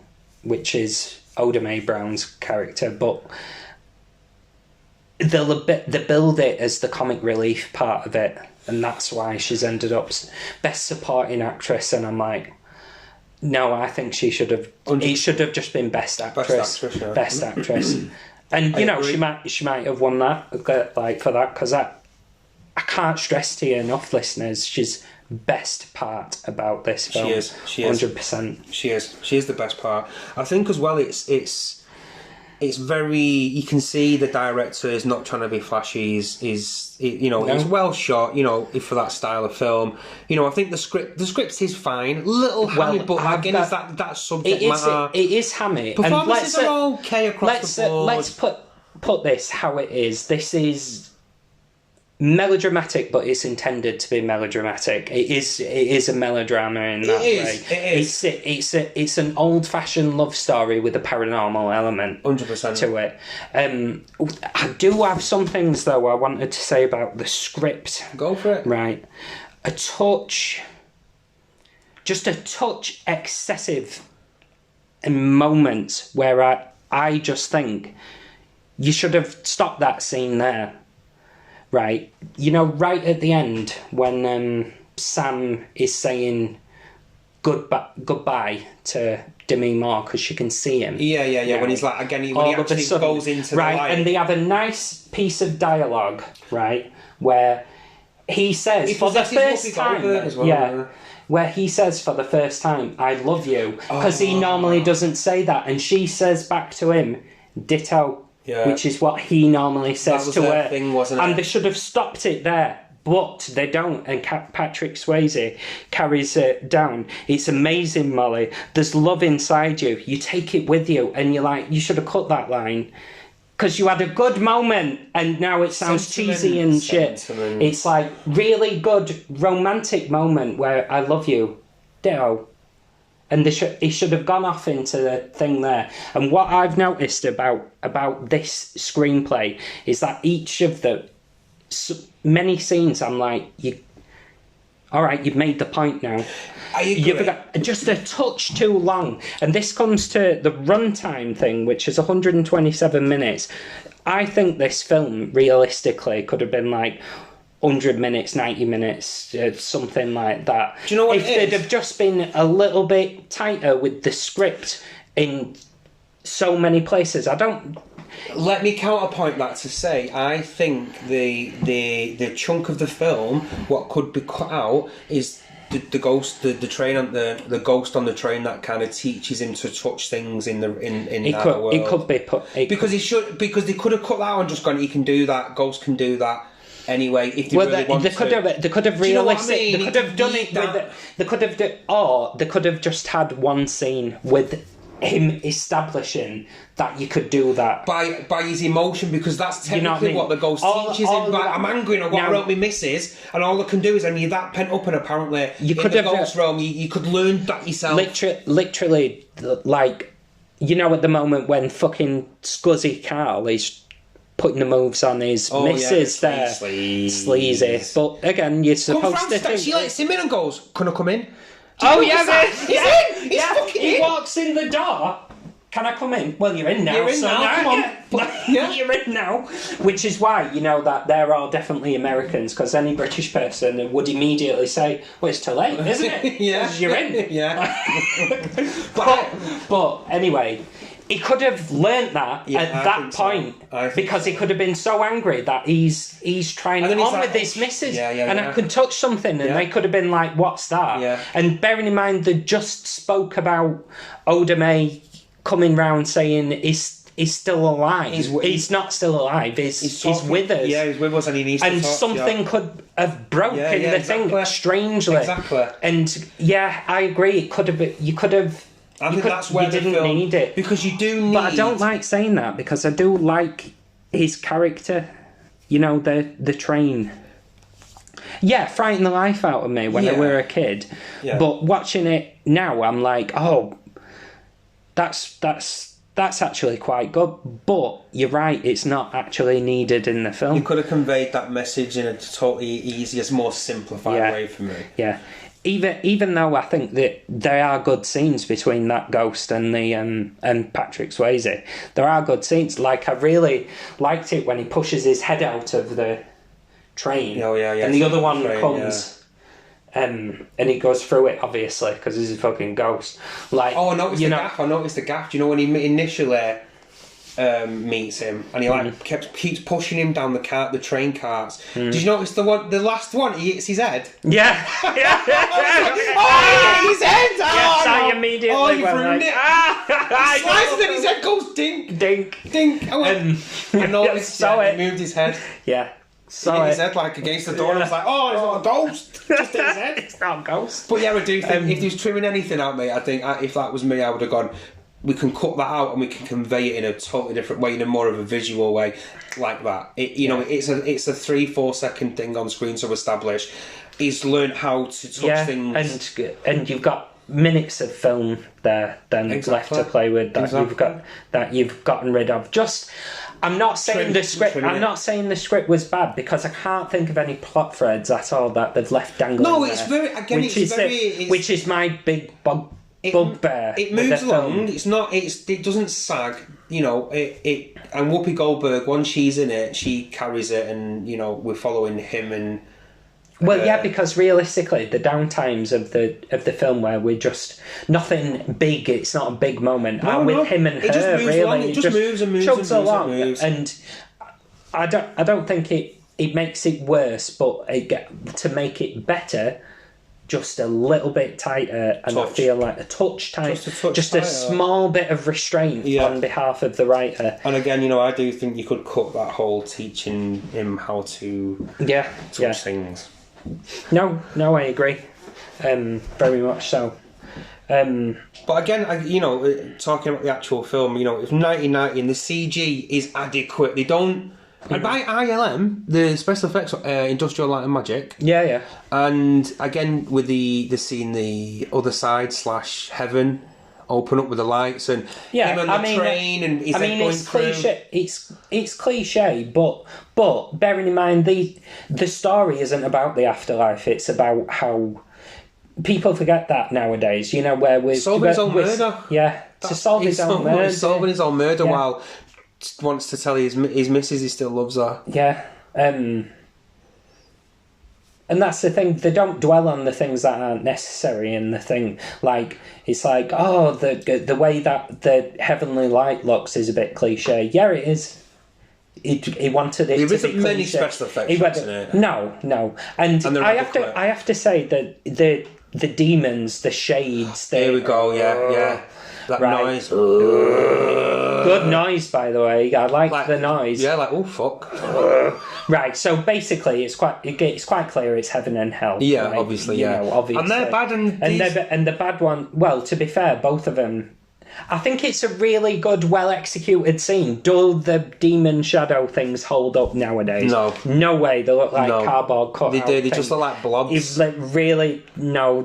which is Oda Mae Brown's character, but they build it as the comic relief part of it, and that's why she's ended up Best Supporting Actress. And I'm like, no, I think she should have. It should have just been Best Actress. Best Actress. And she might have won that like for that, because I can't stress to you enough, listeners. She's best part about this film. She is 100%. She is the best part. I think as well. It's very. You can see the director is not trying to be flashy. He's well shot. For that style of film. I think the script is fine. Little hammy, but again, is that subject matter? It is hammy. Performances are okay across the board. Let's put this how it is. This is melodramatic, but it's intended to be melodramatic. It is a melodrama in that way. It's an old-fashioned love story with a paranormal element 100% to it. I do have some things though I wanted to say about the script. Go for it. Right, just a touch excessive in moments where I just think you should have stopped that scene there. Right, right at the end when Sam is saying goodbye to Demi Moore because she can see him. Yeah. Right? When he's like, again, when he actually goes into the light. And they have a nice piece of dialogue, right, where he says for the first time, where he says for the first time, "I love you," because he normally doesn't say that, and she says back to him, "Ditto," which is what he normally says to her. Thing, wasn't it? And they should have stopped it there. But they don't, and Patrick Swayze carries it down. It's amazing, Molly. There's love inside you. You take it with you, and you're like, you should have cut that line. Because you had a good moment, and now it sounds cheesy and shit. It's like, really good romantic moment where I love you. Ditto. And he should have gone off into the thing there. And what I've noticed about this screenplay is that each of the many scenes, I'm like, all right, you've made the point now. You've got just a touch too long. And this comes to the runtime thing, which is 127 minutes. I think this film, realistically, could have been like 100 minutes, 90 minutes, something like that. Do you know what if they'd have just been a little bit tighter with the script in so many places. Let me counterpoint that to say, I think the chunk of the film, what could be cut out is the ghost, the train on the ghost on the train that kind of teaches him to touch things in that world. It could be put because they could have cut that out and just gone, he can do that, ghost can do that. Anyway, if they really wanted to, they could have realised it. They could have done it with. They could have just had one scene with him establishing that you could do that by his emotion, because that's technically what the ghost teaches him. But I'm angry and I wrote me misses, and all I can do is, and you're that pent up, and apparently in the ghost realm you could learn that yourself. Literally, like, you know, at the moment when fucking Scuzzy Carl is putting the moves on his missus there, sleazy. But again, you're supposed to think... She lets him in and goes, "Can I come in?" He walks in the door. Can I come in? Well, you're in now. You're in now. Come on. You're in now. Which is why, you know, that there are definitely Americans, because any British person would immediately say, "Well, it's too late, isn't it?" Because you're in. But anyway, he could have learnt that at that point, because he could have been so angry that he's trying on with his missus, and I could touch something, and they could have been like, "What's that?" And bearing in mind, they just spoke about Oda May coming round saying he's still alive. He's not still alive. He's with us. Yeah, he's with us, and he needs to talk. And something could have broken the thing strangely. Exactly. And I agree. It could have been. You could have. I think that's where you didn't need it, because you do need. But I don't like saying that, because I do like his character. You know, the train. Yeah, frightened the life out of me when I were a kid. Yeah. But watching it now, I'm like, oh, that's actually quite good. But you're right, it's not actually needed in the film. You could have conveyed that message in a totally easier, more simplified way for me. Yeah. Even though I think that there are good scenes between that ghost and the and Patrick Swayze, there are good scenes. Like, I really liked it when he pushes his head out of the train, and the other one comes, and he goes through it, obviously, because he's a fucking ghost. Like, I noticed the gaff. Do you know when he initially meets him, and he keeps pushing him down the train carts? Did you notice the last one? He hits his head. Yeah. He hit his head. Yes, I immediately you've ruined it. Slices and his head goes dink, dink. I noticed. He moved his head. Yeah. He hit his head like against the door, and I was like, "Oh, it's not a ghost." Just hit his head. It's not a ghost. But I do think if he was trimming anything out, mate, I think if that was me, I would have gone, we can cut that out and we can convey it in a totally different way, in a more of a visual way, like that. It's a 3-4 second thing on screen to establish. He's learned how to touch things, and you've got minutes of film there left to play with that you've gotten rid of. I'm not saying the script was bad, because I can't think of any plot threads at all that they've left dangling. No, it's very which is my big bugbear. It moves along. It doesn't sag. And Whoopi Goldberg, once she's in it, she carries it, and we're following him and. Well, because realistically, the downtimes of the film where we're just nothing big. It's not a big moment. With him and her, really, it just moves and moves chugs and along. moves. And I don't think it makes it worse, but to make it better, just a little bit tighter, and I feel like a touch tighter, just a small bit of restraint on behalf of the writer. And again, I do think you could cut that whole teaching him how to touch things. No, I agree. Very much so. But again, talking about the actual film, it's 1990 and the CG is adequate. They don't. And by ILM, the special effects, Industrial Light and Magic. Yeah. And again, with the scene, the other side / heaven, open up with the lights and him on the train and his head going it's cliche. It's cliche, but bearing in mind the story isn't about the afterlife. It's about how people forget that nowadays. Where we're solving his own murder. Yeah, to solve his own murder. Solving his own murder while wants to tell his missus he still loves her. Yeah. And that's the thing, they don't dwell on the things that aren't necessary in the thing. Like, it's like, the way that the heavenly light looks is a bit cliche. Yeah, it is. He wanted it to be cliche. There isn't many special effects in it. No. And I have to say that the demons, the shades... Here we go, yeah. That noise. Good noise, by the way. I like the noise. Yeah, like, oh, fuck. Right, so basically it's quite clear it's heaven and hell. Yeah, right? Obviously. And they're bad and the bad one, well, to be fair, both of them, I think it's a really good, well-executed scene. Do the demon shadow things hold up nowadays? No way. They look like cardboard cutout. They do. They just look like blobs. It's like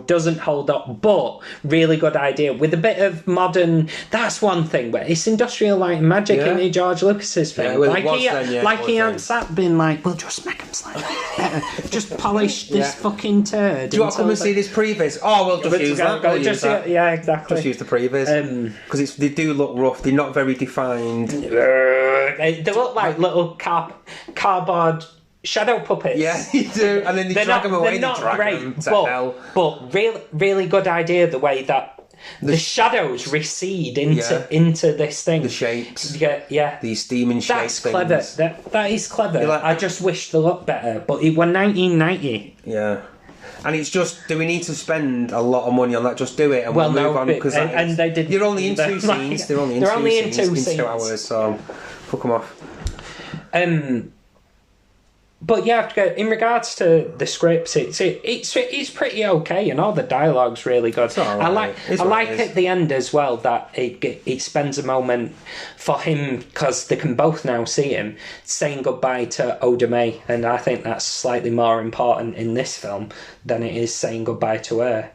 doesn't hold up. But really good idea with a bit of modern. That's one thing. But it's Industrial Light and Magic in George Lucas's thing. He hadn't sat been like, well, just make them slightly better. Just polish this fucking turd. Do you want to come and see this previs? Oh, we'll just use that. Yeah, exactly. Just use the previs. Because they do look rough. They're not very defined. They look like little cardboard shadow puppets. Yeah, they do. And then they drag them away. They're not great, but really good idea the way that the shadows recede into this thing. The shapes. Yeah. These demon shapes. That's clever. That is clever. I just wish they looked better. But it was 1990. Yeah. And it's just, do we need to spend a lot of money on that? Just do it and we'll move on. Because they did. You're only in two scenes. They're only in two scenes. 2 hours, so fuck them off. But yeah, in regards to the scripts, it's pretty okay, and all the dialogue's really good. I like at the end as well that it spends a moment for him, because they can both now see him saying goodbye to Oda Mae, and I think that's slightly more important in this film than it is saying goodbye to her.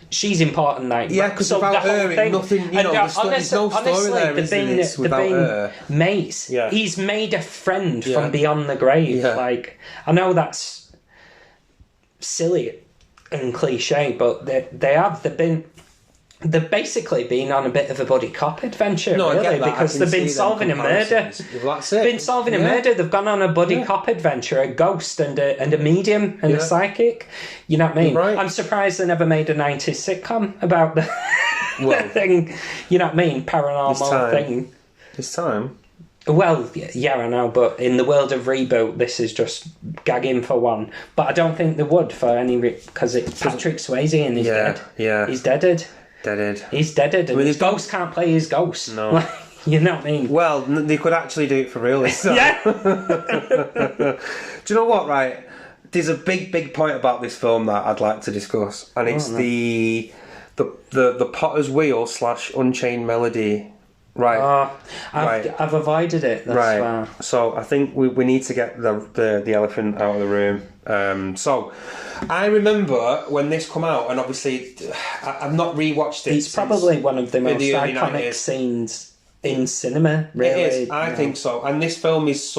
She's important, like because without her, nothing. There's no story there. Without her, mates. Yeah. He's made a friend from beyond the grave. Yeah. Like, I know that's silly and cliche, but they've basically been on a bit of a buddy cop adventure, because they've been solving a murder. That's it. Been solving a murder. They've gone on a buddy cop adventure, a ghost and a medium and a psychic. You know what I mean? Right. I'm surprised they never made a 90s sitcom about the thing. You know what I mean? Paranormal thing. This time. Well, yeah, I know, but in the world of reboot, this is just gagging for one. But I don't think they would for any because it's Patrick Swayze and he's dead. Yeah, he's deaded. He's deaded, and his ghost can't play his ghost. No. You know what I mean? Well, they could actually do it for real this time. Yeah. Do you know what, right? There's a big point about this film that I'd like to discuss, and it's the Potter's Wheel / Unchained Melody. Right. I've avoided it. That's far. So I think we need to get the elephant out of the room. So I remember when this come out, and obviously I've not rewatched it. It's probably one of the most iconic scenes in cinema. Really, it is. I think so. And this film is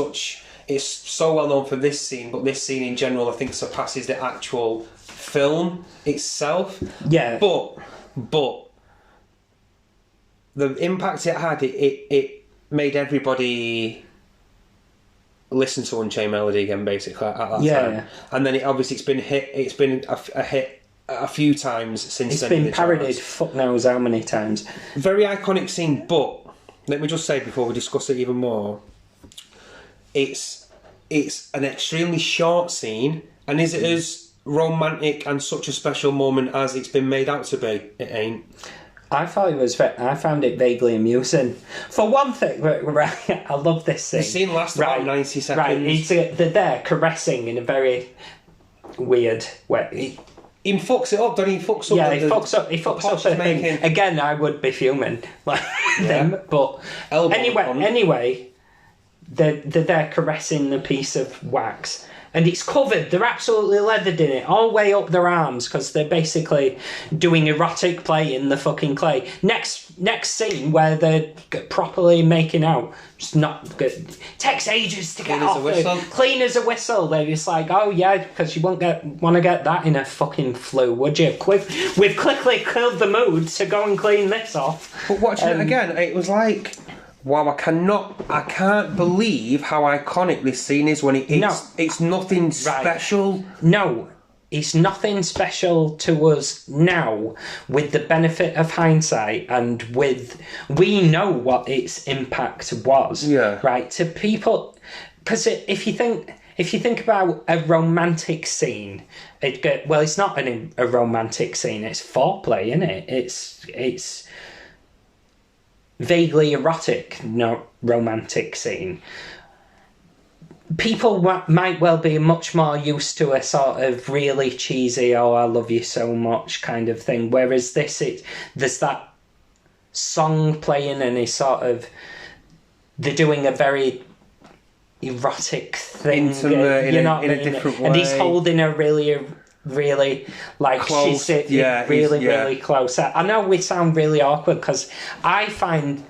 it's so well known for this scene, but this scene in general, I think, surpasses the actual film itself. Yeah. But the impact it had, it made everybody listen to Unchained Melody again, basically, at that time. Yeah. And then it's been a hit a few times since then. It's been parodied fuck knows how many times. Very iconic scene, but let me just say before we discuss it even more, it's an extremely short scene, and is it as romantic and such a special moment as it's been made out to be. It ain't. I thought it was. I found it vaguely amusing. For one thing, right, I love this scene. The scene lasts about 90 seconds. Right, they're there caressing in a very weird way. He fucks it up, don't he? He fucks up. Yeah, he fucks up the thing. Again, I would be fuming like them, but anyway, they're there caressing the piece of wax. And it's covered, they're absolutely leathered in it, all the way up their arms, because they're basically doing erotic play in the fucking clay. Next scene where they're properly making out, it's not good. Takes ages to get off. Clean as a whistle. They're just like, oh yeah, because you won't want to get that in a fucking flu, would you? We've quickly killed the mood to go and clean this off. But watching it again, it was like... Wow, I can't believe how iconic this scene is when it's nothing special. No, it's nothing special to us now with the benefit of hindsight and we know what its impact was. Yeah. Right, to people, because if you think about a romantic scene, it's not a romantic scene, it's foreplay, isn't it? It's vaguely erotic, not romantic scene. People might well be much more used to a sort of really cheesy, oh, I love you so much kind of thing. Whereas there's that song playing and it's sort of, they're doing a very erotic thing. Intimate, in a different way. And he's holding a really like close, she's really close. I know we sound really awkward because I found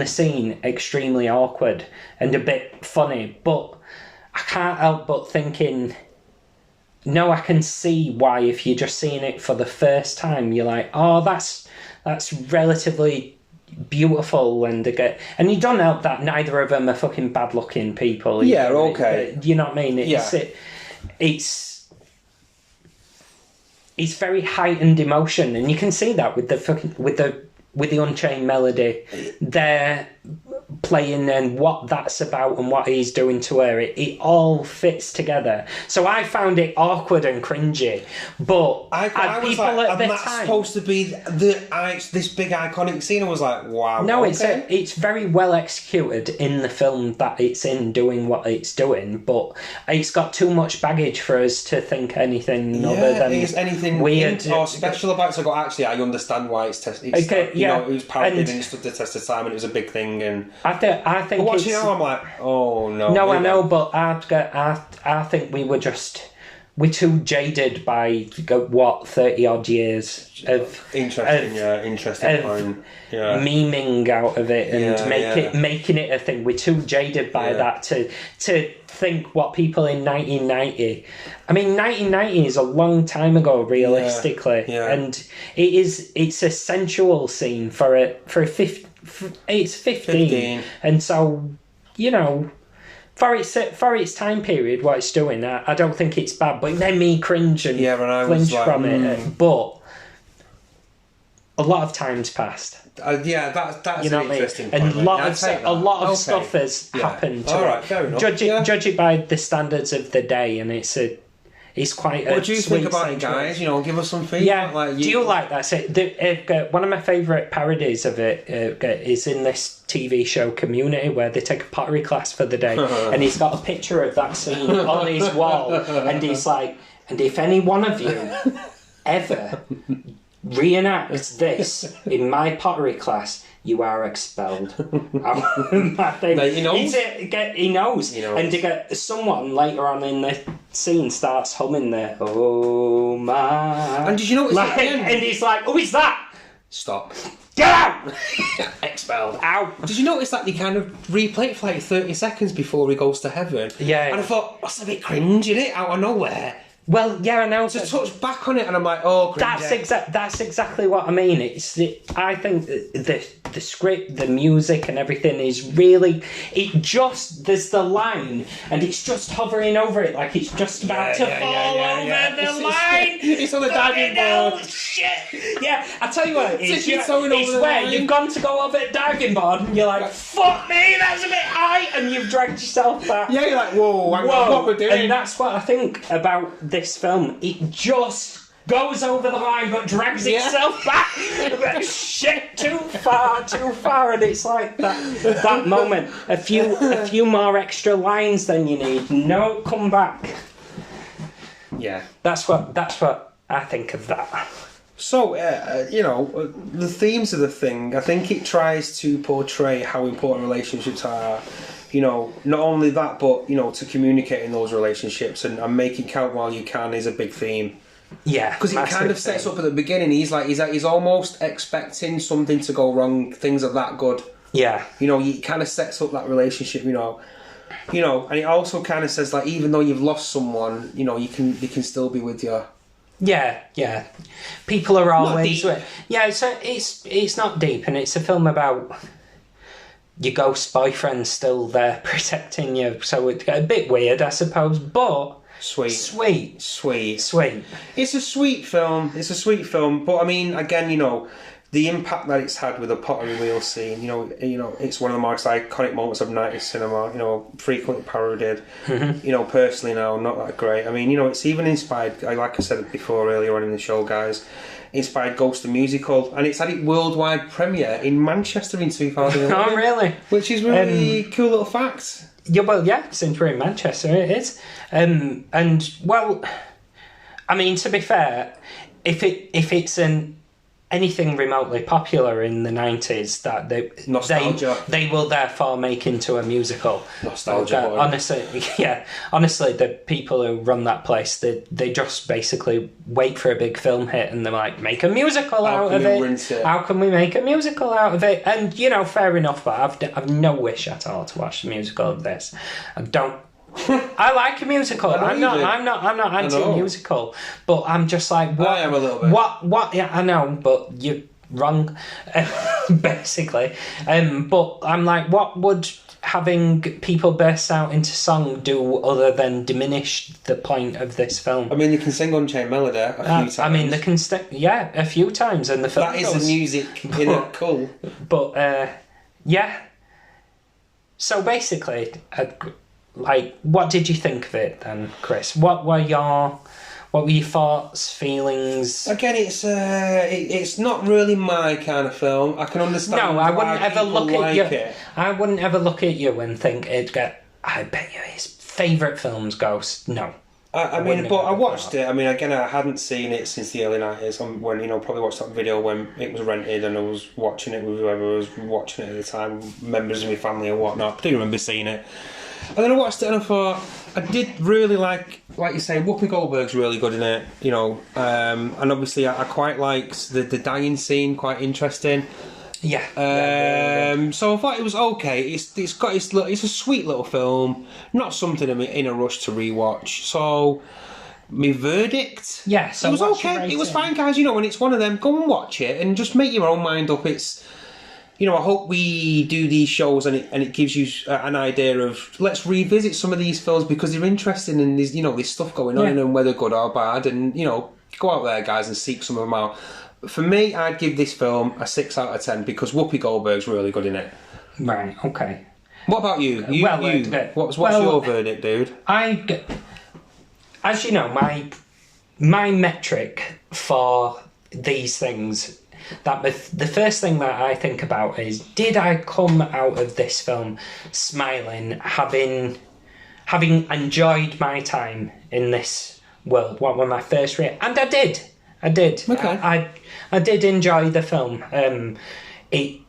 the scene extremely awkward and a bit funny, but I can't help but thinking, no, I can see why if you're just seeing it for the first time, you're like, oh, that's relatively beautiful and you don't help that neither of them are fucking bad looking people. Yeah, okay. You know what I mean? It's very heightened emotion, and you can see that with the Unchained melody. They're playing and what that's about and what he's doing to her. It all fits together. So I found it awkward and cringy, but I was like, and that's supposed to be this big iconic scene. I was like, wow. No, okay. it's very well executed in the film that it's in, doing what it's doing, but it's got too much baggage for us to think anything other than anything weird or special about it. So I go, actually, I understand why it's tested. It was parodied and it stood the test of time, and it was a big thing. And I think. But watching now, I'm like, oh no. No, I know, but I think we're too jaded by 30 odd years of interesting point. Yeah. Memeing out of it and making it a thing. We're too jaded by that to think what people in 1990. I mean, 1990 is a long time ago, realistically, and it's a sensual scene for a 15. It's 15, and so for its time period, what it's doing, I don't think it's bad. But it made me cringe and flinch from it. But a lot of time's passed. That's an interesting point. And a lot of stuff has happened. All right, fair enough. Judge it by the standards of the day, and it's quite. What do you think about it, guys? Give us some feedback. Yeah, do you like that? One of my favourite parodies of it is in this TV show Community, where they take a pottery class for the day, and he's got a picture of that scene on his wall, and he's like, and if any one of you ever reenact this in my pottery class, you are expelled. He knows. He knows. And to get someone later on in the scene starts humming the "Oh my," and did you notice and he's like, "Who is that? Stop. Get out!" Expelled. Out. Did you notice that they kind of replay it for like 30 seconds before he goes to heaven? Yeah. And I thought, that's a bit cringe, isn't it? Out of nowhere. Well, yeah, I know. To touch back on it, and I'm like, oh, cringe. That's exactly what I mean. I think the script, the music, and everything is really. There's the line, and it's just hovering over it like it's just about to fall over the line. It's on the diving board. Shit. Yeah, I tell you what, it's where you've gone to go over the diving board, and you're like, fuck me, that's a bit high, and you've dragged yourself back. Yeah, you're like, whoa, what we're doing. And that's what I think about this film, it just goes over the line but drags itself back. Shit, too far, and it's like that moment. A few more extra lines than you need. No, come back. Yeah, that's what I think of that. So, the themes of the thing, I think it tries to portray how important relationships are. Not only that, but, to communicate in those relationships and make it count while you can is a big theme. Yeah. Because it kind of sets up at the beginning, he's almost expecting something to go wrong, things are that good. Yeah. It kind of sets up that relationship, and it also kind of says, like, even though you've lost someone, they can still be with you. Yeah. People are always... Yeah, it's not deep, and it's a film about your ghost boyfriend still there protecting you, so it's a bit weird, I suppose, but... Sweet. It's a sweet film, but I mean, again, the impact that it's had with the pottery wheel scene, it's one of the most iconic moments of 90s cinema, frequently parodied. Personally now, not that great. I mean, it's even inspired, like I said before earlier on in the show, guys, inspired Ghost the Musical, and it's had its worldwide premiere in Manchester in 2011. Oh, really? Which is really cool little fact. Yeah, well, yeah, since we're in Manchester, it is. And, well, I mean, to be fair, if it's anything remotely popular in the 90s, that they will therefore make into a musical. Nostalgia. Honestly, the people who run that place, they just basically wait for a big film hit and they're like, make a musical out of it. How can we make a musical out of it? And, fair enough, but I've no wish at all to watch the musical of this. I don't. I like a musical. I'm not anti-musical, but I'm just like, what? I am a little bit. What? Yeah, I know, but you're wrong, basically. But I'm like, what would having people burst out into song do other than diminish the point of this film? I mean, they can sing Unchained Melody a few times. I mean, they can a few times, and the film that is the music in a cool. But yeah. So basically. What did you think of it then, Chris? What were your thoughts, feelings? Again, it's not really my kind of film. I can understand. No, I wouldn't ever look at you. It. I wouldn't ever look at you and think I bet you his favourite film's Ghost. No. I mean, but I watched it. I mean, again, I hadn't seen it since the early 90s. When probably watched that video when it was rented, and I was watching it with whoever was watching it at the time, members of my family and whatnot. I do remember seeing it. And then I watched it and I thought, I did really like you say, Whoopi Goldberg's really good in it, and obviously I quite liked the dying scene, quite interesting. Yeah. So I thought it was okay. It's a sweet little film, not something I'm in a rush to rewatch. So my verdict, so it was okay. It was fine, guys. When it's one of them, go and watch it and just make your own mind up. It's. I hope we do these shows and it gives you an idea of, let's revisit some of these films because they're interesting and there's stuff going on in them, whether good or bad, and go out there, guys, and seek some of them out. For me, I'd give this film a 6 out of 10 because Whoopi Goldberg's really good in it. Right, okay. What about you? What's your verdict, dude? As you know, my metric for these things, that the first thing that I think about is, did I come out of this film smiling, having enjoyed my time in this world? What were my first reactions? And I did. Okay. I did enjoy the film. I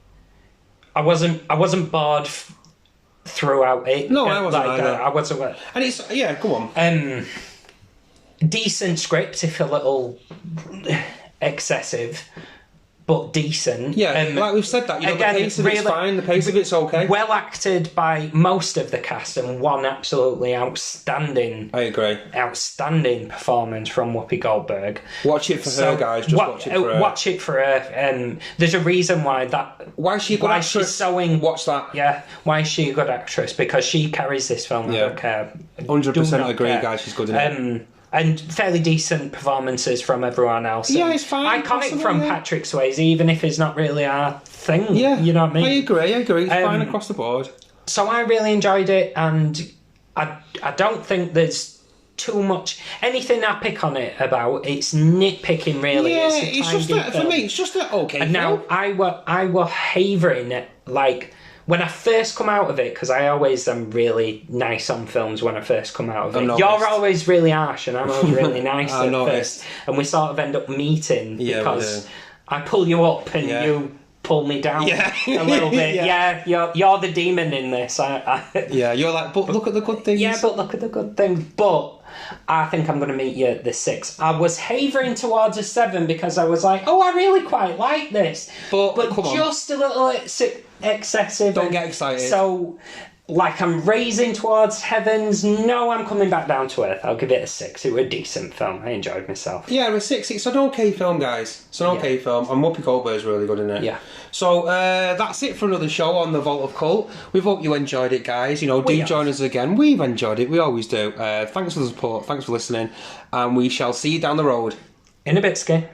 wasn't bored throughout it. No, I wasn't either. I wasn't. And it's go on. Decent script, if a little excessive. But decent. Yeah, like we've said that. Again, the pace of it's fine, the pace of it's okay. Well acted by most of the cast, and one absolutely outstanding... I agree. Outstanding performance from Whoopi Goldberg. Watch it for her, guys. Just watch it for her. Watch it for her. There's a reason why that... Why is she a good actress? Watch that. Yeah. Why is she a good actress? Because she carries this film. I don't care. 100% agree, guys. She's good in it. And fairly decent performances from everyone else. Yeah, it's fine. Iconic from Patrick Swayze, even if it's not really our thing. Yeah, you know what I mean? I agree. It's fine across the board. So I really enjoyed it, and I don't think there's too much. Anything I pick on it about, it's nitpicking, really. Yeah, it's just that, for me, it's just that okay. And now, I were havering it, like... When I first come out of it, because I always am really nice on films when I first come out of it. You're always really harsh and I'm always really nice at first. And we sort of end up meeting because I pull you up and you pull me down a little bit. You're the demon in this. You're like, but look at the good things. Yeah, but look at the good things. But I think I'm going to meet you at the 6. I was havering towards a 7 because I was like, oh, I really quite like this. But just a little excessive. Don't get excited. So, like, I'm raising towards heavens. No, I'm coming back down to earth. I'll give it a 6. It was a decent film. I enjoyed myself. Yeah, a 6. It's an okay film, guys. It's an okay film. And Whoopi Goldberg's really good in it. Yeah. So, that's it for another show on the Vault of Cult. We hope you enjoyed it, guys. You know, do join us again. We've enjoyed it. We always do. Thanks for the support. Thanks for listening. And we shall see you down the road. In a bit, Ski.